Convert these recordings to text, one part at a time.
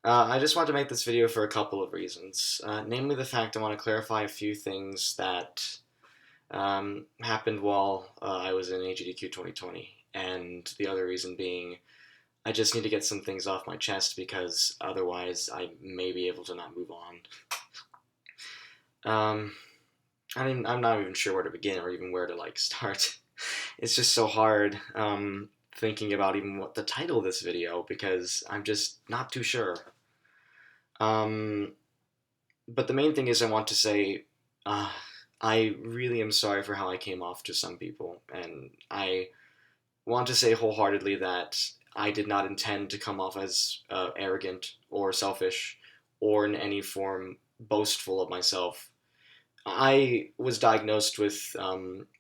I just wanted to make this video for a couple of reasons. Namely, the fact I want to clarify a few things that happened while I was in AGDQ 2020, and the other reason being I just need to get some things off my chest because otherwise I may be able to not move on. Um, I'm not even sure where to begin or even where to start. It's just so hard thinking about even what the title of this video because I'm just not too sure. Um, but the main thing is I want to say uh, I really am sorry for how I came off to some people, and I want to say wholeheartedly that I did not intend to come off as arrogant or selfish or in any form boastful of myself. I was diagnosed with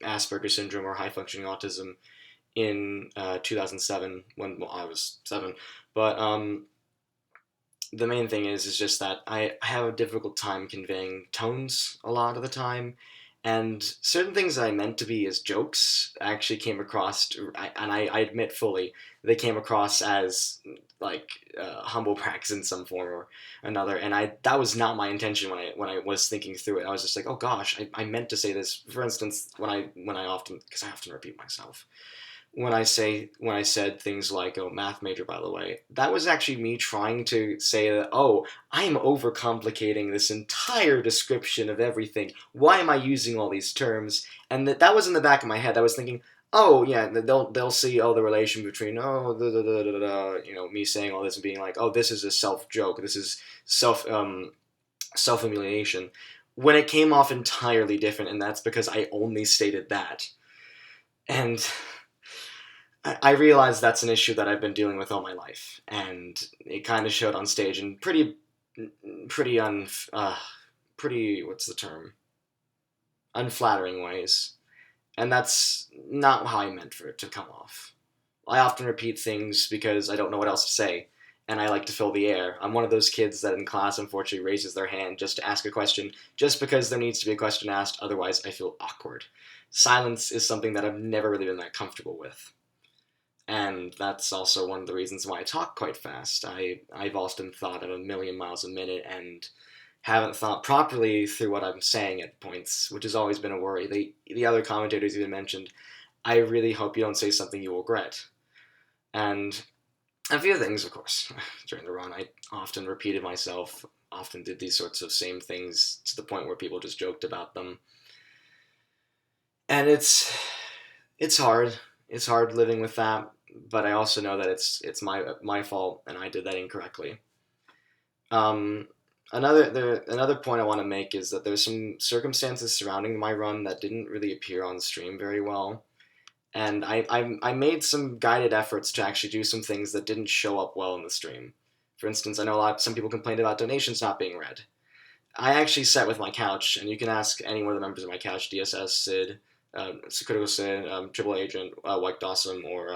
Asperger's syndrome or high functioning autism in 2007 when I was 7. But the main thing is just that I have a difficult time conveying tones a lot of the time, and certain things that I meant to be as jokes actually came across, and I admit fully they came across as like humble brags in some form or another, and I that was not my intention when I was thinking through it. I was just like, oh gosh, I meant to say this. For instance, when I often because I often repeat myself when I said things like "oh, math major," by the way, that was actually me trying to say that oh, I am overcomplicating this entire description of everything. Why am I using all these terms? And that was in the back of my head. I was thinking, oh yeah, they'll see the relation between me saying all this and being like oh this is a self joke, this is self humiliation. When it came off entirely different, and that's because I only stated that. And I realize that's an issue that I've been dealing with all my life, and it kind of showed on stage in pretty pretty what's the term, unflattering ways, and that's not how I meant for it to come off. I often repeat things because I don't know what else to say, and I like to fill the air. I'm one of those kids that in class unfortunately raises their hand just to ask a question, just because there needs to be a question asked. Otherwise, I feel awkward. Silence is something that I've never really been that comfortable with. And that's also one of the reasons why I talk quite fast. I've often thought at a million miles a minute and haven't thought properly through what I'm saying at points, which has always been a worry. The other commentators even mentioned, I really hope you don't say something you will regret. And a few things, of course. During the run, I often repeated myself, often did these sorts of same things to the point where people just joked about them. And it's hard. It's hard living with that, but I also know that it's my fault and I did that incorrectly. Um, another point I want to make is that there's some circumstances surrounding my run that didn't really appear on stream very well, and I made some guided efforts to actually do some things that didn't show up well in the stream. For instance, I know some people complained about donations not being read. I actually sat with my couch, and you can ask any one of the members of my couch, DSS, Sid, Critical Sid, Triple Agent, White Dawson, or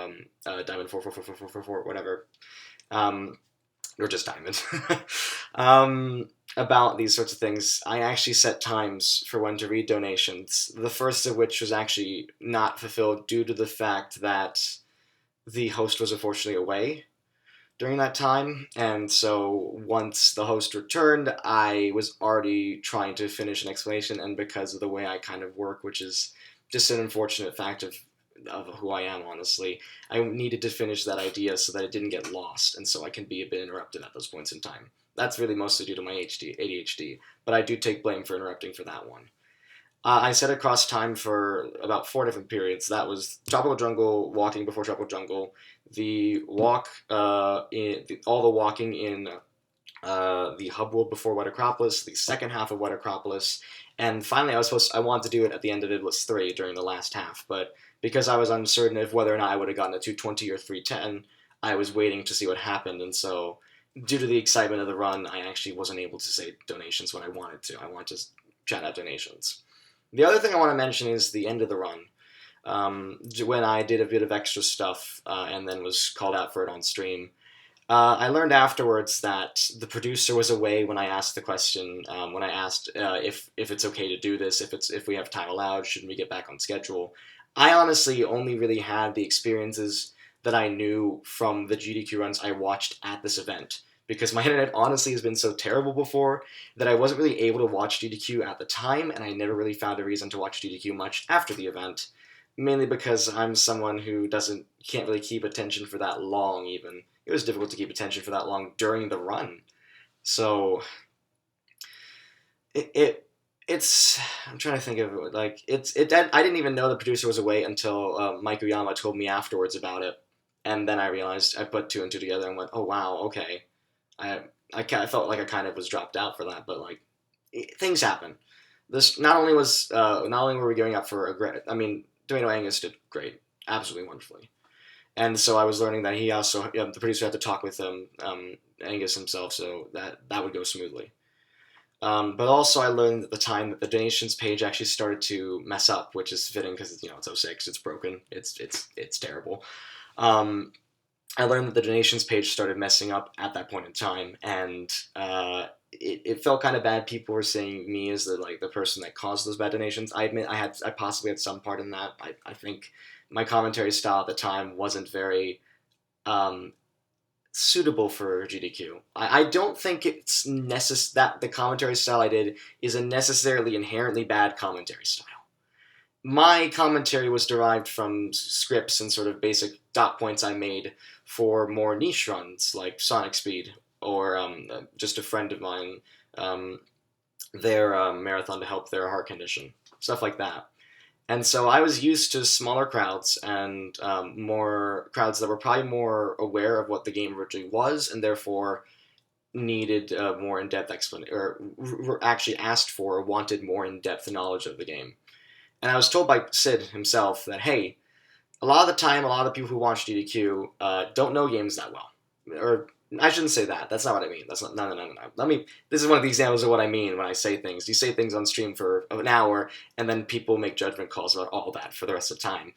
Diamond 4444444, whatever, um, or just Diamond, um, about these sorts of things. I actually set times for when to read donations, the first of which was actually not fulfilled due to the fact that the host was unfortunately away during that time, and so once the host returned, I was already trying to finish an explanation, and because of the way I kind of work, which is just an unfortunate fact of who I am, honestly, I needed to finish that idea so that it didn't get lost, and so I can be a bit interrupted at those points in time. That's really mostly due to my ADHD, but I do take blame for interrupting for that one. I set across time for about 4 different periods. That was Tropical Jungle, walking before Tropical Jungle, the walk, all the walking in the hub world before Wet Acropolis, the second half of Wet Acropolis, and finally I wanted to do it at the end of Idlis 3 during the last half, but because I was uncertain of whether or not I would have gotten a 220 or 310, I was waiting to see what happened, and so due to the excitement of the run, I actually wasn't able to say donations when I wanted to. I wanted to chat out donations. The other thing I want to mention is the end of the run. When I did a bit of extra stuff and then was called out for it on stream, I learned afterwards that the producer was away when I asked the question. When I asked if it's okay to do this, if we have time allowed, shouldn't we get back on schedule? I honestly only really had the experiences that I knew from the GDQ runs I watched at this event. because my internet honestly has been so terrible before that I wasn't really able to watch GDQ at the time, and I never really found a reason to watch GDQ much after the event, mainly because I'm someone who can't really keep attention for that long even. It was difficult to keep attention for that long during the run. So it's I'm trying to think of it, like I didn't even know the producer was away until Mike Uyama told me afterwards about it, and then I realized I put two and two together and went, oh wow, okay. I I felt like I kind of was dropped out for that, but like things happen. This not only were we going up for a great, I mean, Dwayne Angus did great, absolutely wonderfully, and so I was learning that he also the producer had to talk with Angus himself, so that would go smoothly. But also, I learned at the time that the donations page actually started to mess up, which is fitting because it's '06, it's broken, it's terrible. Um, I learned that the donations page started messing up at that point in time, and it felt kind of bad. People were saying me as the person that caused those bad donations. I admit I possibly had some part in that. I think my commentary style at the time wasn't very um, suitable for GDQ. I don't think it's that the commentary style I did is a necessarily inherently bad commentary style. My commentary was derived from scripts and sort of basic dot points I made for more niche runs like Sonic Speed or just a friend of mine, um, their marathon to help their heart condition, stuff like that. And so I was used to smaller crowds and more crowds that were probably more aware of what the game originally was and therefore needed more in-depth explanation, or actually asked for or wanted more in-depth knowledge of the game. And I was told by Sid himself that, hey, a lot of the time, a lot of people who watch DDQ don't know games that well. Or I shouldn't say that. That's not what I mean. That's not. No. This is one of the examples of what I mean when I say things. You say things on stream for an hour, and then people make judgment calls about all that for the rest of the time.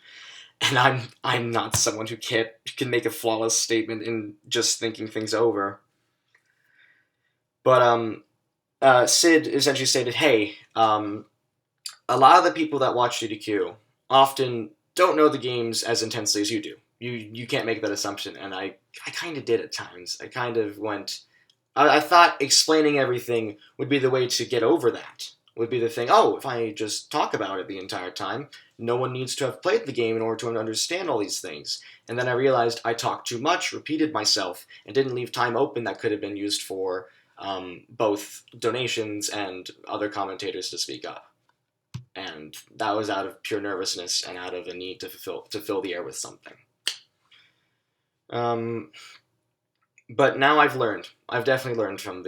And I'm not someone who can make a flawless statement in just thinking things over. But Sid essentially stated, hey, a lot of the people that watch DDQ often don't know the games as intensely as you do. You can't make that assumption, and I kind of did at times. I kind of went. I thought explaining everything would be the way to get over that. Would be the thing. Oh, if I just talk about it the entire time, no one needs to have played the game in order to understand all these things. And then I realized I talked too much, repeated myself, and didn't leave time open that could have been used for both donations and other commentators to speak up. And that was out of pure nervousness and out of a need to fill the air with something. But now I've learned. I've definitely learned from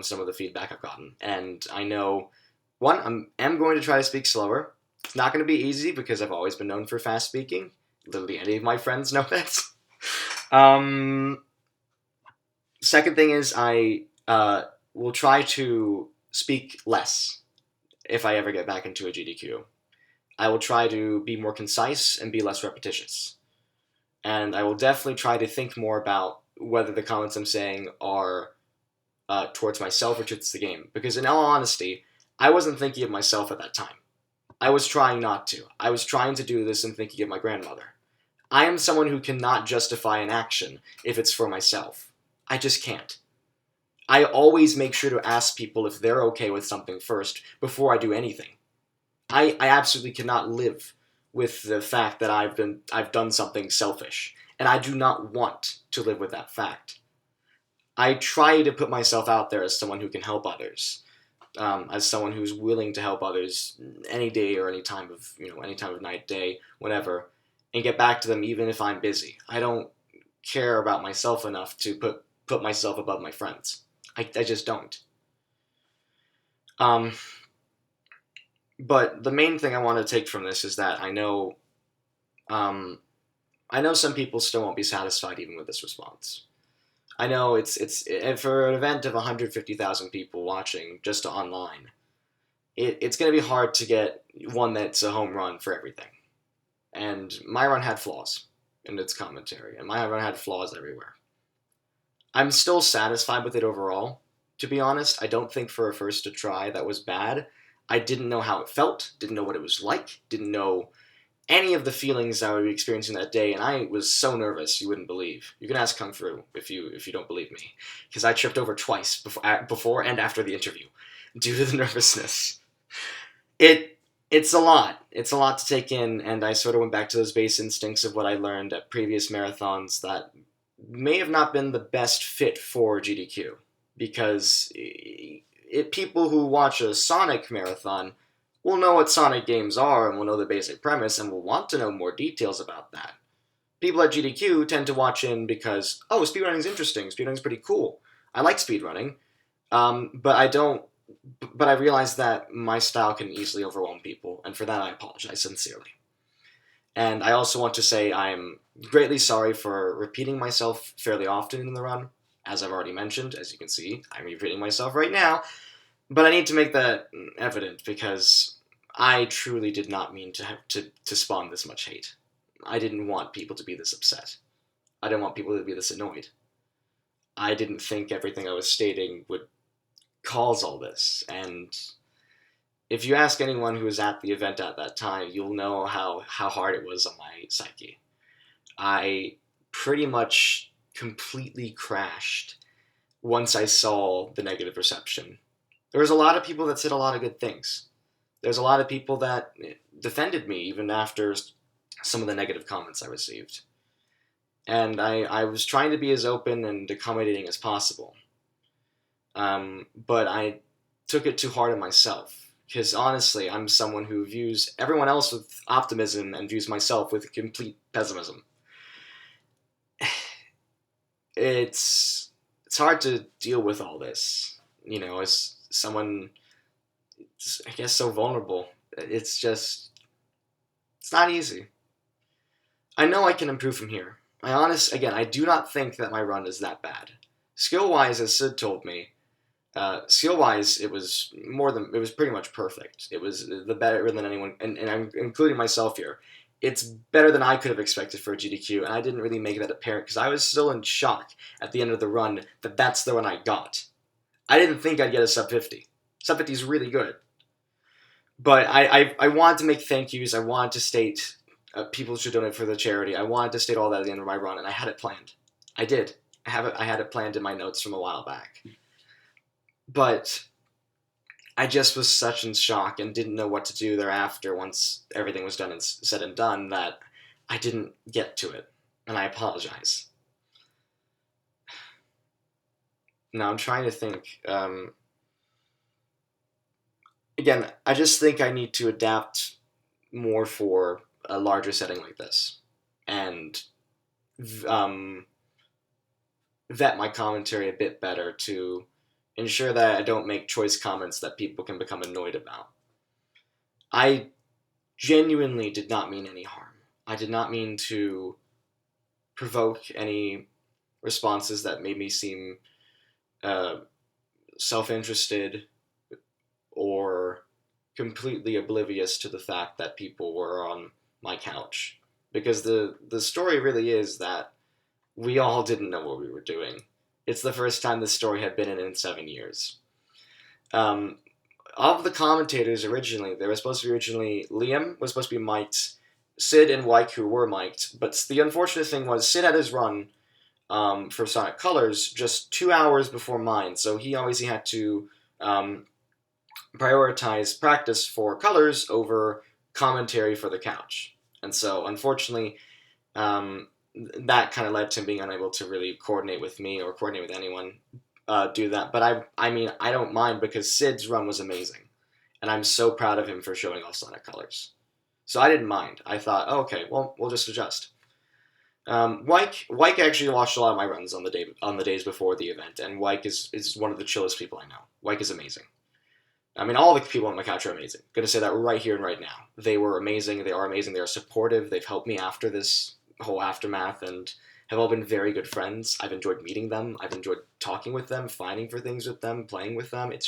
some of the feedback I've gotten, and I know one. I'm going to try to speak slower. It's not going to be easy because I've always been known for fast speaking. Literally, any of my friends know that. Second thing is I will try to speak less if I ever get back into a GDQ. I will try to be more concise and be less repetitious. And I will definitely try to think more about whether the comments I'm saying are towards myself or towards the game. Because in all honesty, I wasn't thinking of myself at that time. I was trying not to. I was trying to do this and thinking of my grandmother. I am someone who cannot justify an action if it's for myself. I just can't. I always make sure to ask people if they're okay with something first before I do anything. I absolutely cannot live with the fact that I've done something selfish, and I do not want to live with that fact. I try to put myself out there as someone who can help others, as someone who's willing to help others any day or any time of night, day, whatever, and get back to them even if I'm busy. I don't care about myself enough to put myself above my friends. I just don't. But the main thing I want to take from this is that I know some people still won't be satisfied even with this response. I know it's for an event of 150,000 people watching just online. It's going to be hard to get one that's a home run for everything. And my run had flaws in its commentary, and my run had flaws everywhere. I'm still satisfied with it overall. To be honest, I don't think for a first to try that was bad. I didn't know how it felt, didn't know what it was like, didn't know any of the feelings I would be experiencing that day, and I was so nervous you wouldn't believe. You can ask Kung Fu if you don't believe me, because I tripped over twice before and after the interview due to the nervousness. It it's a lot. It's a lot to take in, and I sort of went back to those base instincts of what I learned at previous marathons that may have not been the best fit for GDQ, because people who watch a Sonic marathon will know what Sonic games are and will know the basic premise and will want to know more details about that. People at GDQ tend to watch in because, oh, speedrunning's interesting, speedrunning's pretty cool. I like speedrunning, but I don't. But I realize that my style can easily overwhelm people, and for that I apologize sincerely. And I also want to say I'm greatly sorry for repeating myself fairly often in the run, as I've already mentioned. As you can see, I'm repeating myself right now, but I need to make that evident because I truly did not mean to spawn this much hate. I didn't want people to be this upset. I didn't want people to be this annoyed. I didn't think everything I was stating would cause all this, and if you ask anyone who was at the event at that time, you'll know how hard it was on my psyche. I pretty much completely crashed once I saw the negative reception. There was a lot of people that said a lot of good things. There's a lot of people that defended me even after some of the negative comments I received. And I was trying to be as open and accommodating as possible. But I took it too hard on myself. Because honestly, I'm someone who views everyone else with optimism and views myself with complete pessimism. It's hard to deal with all this, as someone, I guess, so vulnerable. It's not easy. I know I can improve from here. I do not think that my run is that bad. Skill-wise, as Sid told me, skill-wise, it was pretty much perfect. It was the better than anyone, and I'm including myself here. It's better than I could have expected for a GDQ, and I didn't really make that apparent because I was still in shock at the end of the run that that's the one I got. I didn't think I'd get a sub 50. Sub 50 is really good. But I wanted to make thank yous. I wanted to state people should donate for the charity. I wanted to state all that at the end of my run, and I had it planned. I did. I had it planned in my notes from a while back. But I just was such in shock and didn't know what to do thereafter once everything was done and said and done that I didn't get to it. And I apologize. Now I'm trying to think. Again, I just think I need to adapt more for a larger setting like this. And vet my commentary a bit better to ensure that I don't make choice comments that people can become annoyed about. I genuinely did not mean any harm. I did not mean to provoke any responses that made me seem self-interested or completely oblivious to the fact that people were on my couch. Because the story really is that we all didn't know what we were doing. It's the first time this story had been in 7 years. Of the commentators originally, there was supposed to be Liam was supposed to be mic'd, Sid and Wyke, who were mic'd, but the unfortunate thing was Sid had his run for Sonic Colors just 2 hours before mine, so he obviously had to prioritize practice for Colors over commentary for the couch. And so, unfortunately, that kind of led to him being unable to really coordinate with me or coordinate with anyone do that. But I mean, I don't mind because Sid's run was amazing. And I'm so proud of him for showing off Sonic Colors. So I didn't mind. I thought, oh, okay, well, we'll just adjust. Wyke actually watched a lot of my runs on the days before the event, and Wyke is one of the chillest people I know. Wyke is amazing. I mean, all the people on my couch are amazing. I'm gonna say that right here and right now. They were amazing. They are amazing. They are supportive. They've helped me after this whole aftermath and have all been very good friends. I've enjoyed meeting them. I've enjoyed talking with them, fighting for things with them, playing with them. It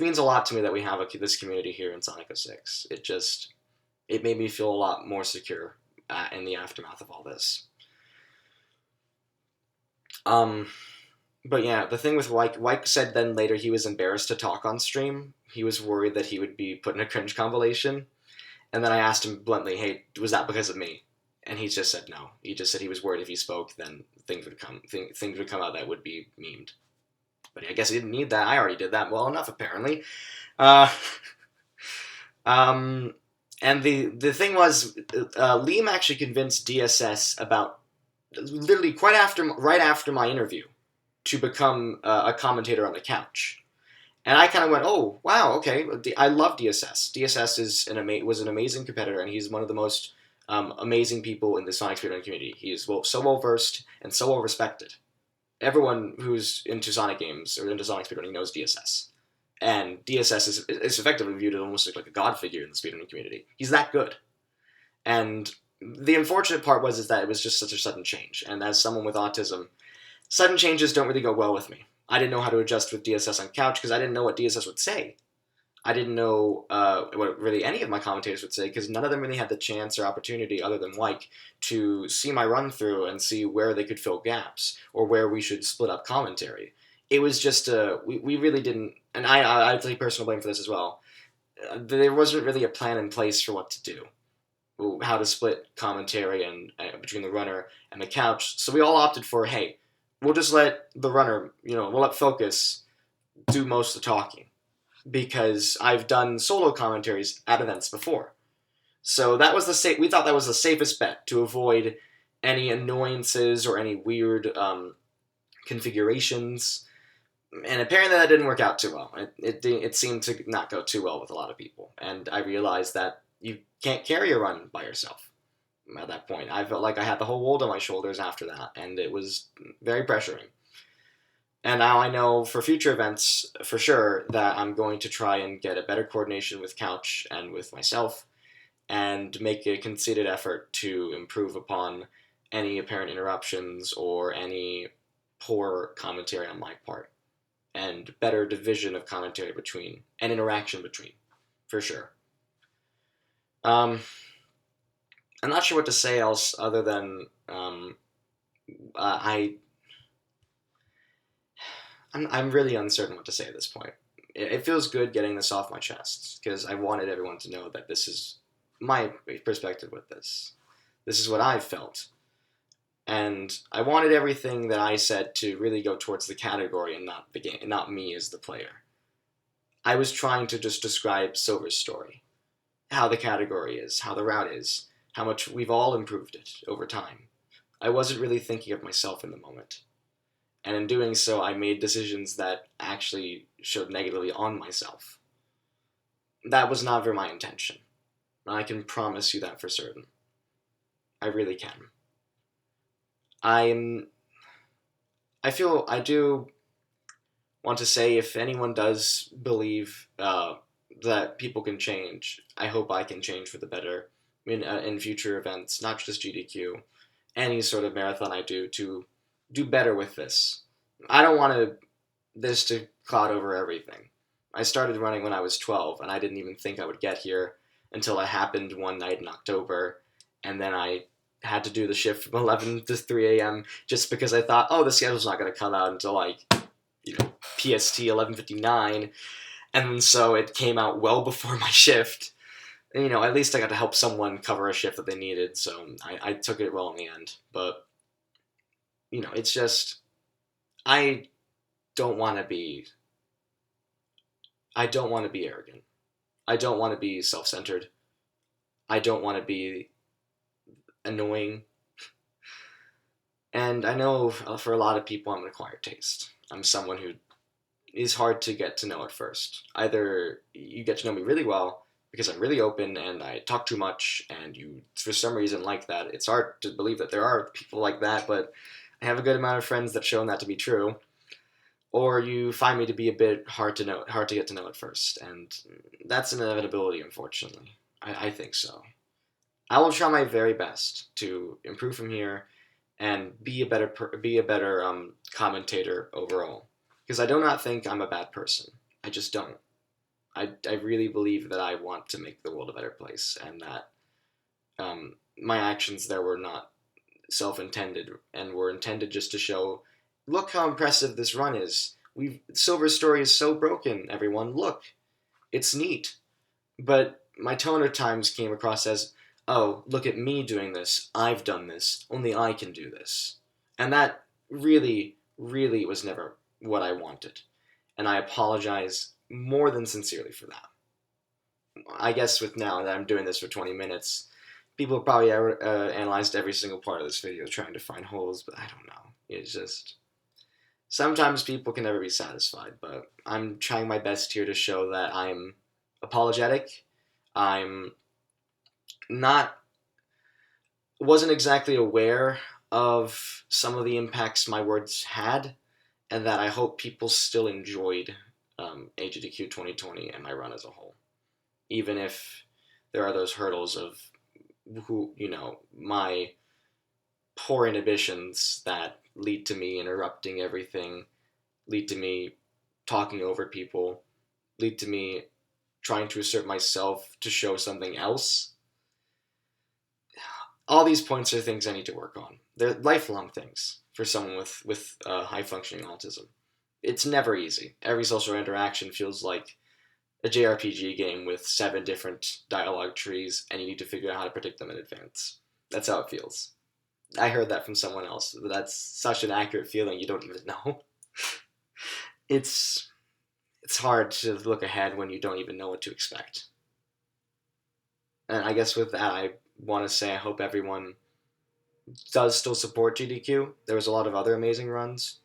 means a lot to me that we have this community here in Sonic 06. It made me feel a lot more secure in the aftermath of all this. But yeah, the thing with Wyke said then later he was embarrassed to talk on stream. He was worried that he would be put in a cringe compilation. And then I asked him bluntly, "Hey, was that because of me?" And he just said no. He just said he was worried if he spoke, then things would come out that would be memed. But I guess he didn't need that. I already did that well enough, apparently. Uh, um, and the thing was, Liam actually convinced DSS about literally right after my interview to become a commentator on the couch. And I kind of went, oh wow, okay. I love DSS. DSS was an amazing competitor, and he's one of the most amazing people in the Sonic speedrunning community. He is so well versed and so well respected. Everyone who's into Sonic games or into Sonic speedrunning knows DSS, and DSS is effectively viewed as almost like a god figure in the speedrunning community. He's that good, and the unfortunate part is that it was just such a sudden change. And as someone with autism, sudden changes don't really go well with me. I didn't know how to adjust with DSS on couch because I didn't know what DSS would say. I didn't know what really any of my commentators would say because none of them really had the chance or opportunity, other than Mike, to see my run through and see where they could fill gaps or where we should split up commentary. It was just we really didn't, and I take personal blame for this as well. There wasn't really a plan in place for what to do, how to split commentary and between the runner and the couch. So we all opted for, hey, we'll just let the runner, we'll let Focus do most of the talking, because I've done solo commentaries at events before. So that was we thought that was the safest bet to avoid any annoyances or any weird configurations. And apparently that didn't work out too well. It seemed to not go too well with a lot of people. And I realized that you can't carry a run by yourself. At that point, I felt like I had the whole world on my shoulders after that, and it was very pressuring. And now I know for future events, for sure, that I'm going to try and get a better coordination with Couch and with myself, and make a concerted effort to improve upon any apparent interruptions or any poor commentary on my part, and better division of commentary between, and interaction between, for sure. I'm not sure what to say else other than I'm really uncertain what to say at this point. It feels good getting this off my chest, because I wanted everyone to know that this is my perspective with this. This is what I felt. And I wanted everything that I said to really go towards the category and not the game, not me as the player. I was trying to just describe Silver's story, how the category is, how the route is, how much we've all improved it over time. I wasn't really thinking of myself in the moment. And in doing so, I made decisions that actually showed negatively on myself. That was never my intention. I can promise you that for certain. I really can. I do want to say, if anyone does believe that people can change, I hope I can change for the better in future events, not just GDQ, any sort of marathon I do, to do better with this. I don't want this to cloud over everything. I started running when I was 12, and I didn't even think I would get here until it happened one night in October, and then I had to do the shift from 11 to 3 a.m. just because I thought, oh, the schedule's not going to come out until PST 11:59, and so it came out well before my shift. And, at least I got to help someone cover a shift that they needed, so I took it well in the end. But it's just, I don't want to be arrogant. I don't want to be self-centered. I don't want to be annoying. And I know for a lot of people I'm an acquired taste. I'm someone who is hard to get to know at first. Either you get to know me really well because I'm really open and I talk too much, and you, for some reason, like that. It's hard to believe that there are people like that, but I have a good amount of friends that shown that to be true. Or you find me to be a bit hard to get to know at first, and that's an inevitability, unfortunately. I think so. I will try my very best to improve from here and be a better commentator overall, because I do not think I'm a bad person. I just don't. I really believe that I want to make the world a better place, and that my actions there were not self-intended and were intended just to show, look how impressive this run is. Silver's story is so broken, everyone. Look, it's neat. But my tone at times came across as, oh, look at me doing this, I've done this, only I can do this. And that really, really was never what I wanted. And I apologize more than sincerely for that. I guess with now that I'm doing this for 20 minutes, people probably analyzed every single part of this video trying to find holes, but I don't know. It's just, sometimes people can never be satisfied, but I'm trying my best here to show that I'm apologetic. I'm not, wasn't exactly aware of some of the impacts my words had, and that I hope people still enjoyed AGDQ 2020 and my run as a whole, even if there are those hurdles of my poor inhibitions that lead to me interrupting everything, lead to me talking over people, lead to me trying to assert myself to show something else. All these points are things I need to work on. They're lifelong things for someone with high functioning autism. It's never easy. Every social interaction feels like a JRPG game with 7 different dialogue trees, and you need to figure out how to predict them in advance. That's how it feels. I heard that from someone else, but that's such an accurate feeling you don't even know. It's hard to look ahead when you don't even know what to expect. And I guess with that, I want to say I hope everyone does still support GDQ. There was a lot of other amazing runs.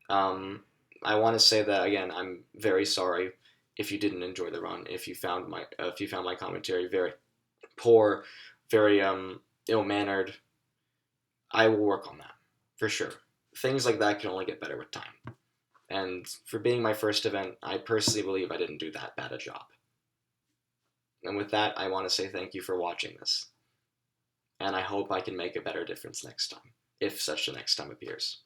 I want to say that again. I'm very sorry if you didn't enjoy the run. If you found my commentary very poor, very ill mannered. I will work on that for sure. Things like that can only get better with time. And for being my first event, I personally believe I didn't do that bad a job. And with that, I want to say thank you for watching this. And I hope I can make a better difference next time, if such a next time appears.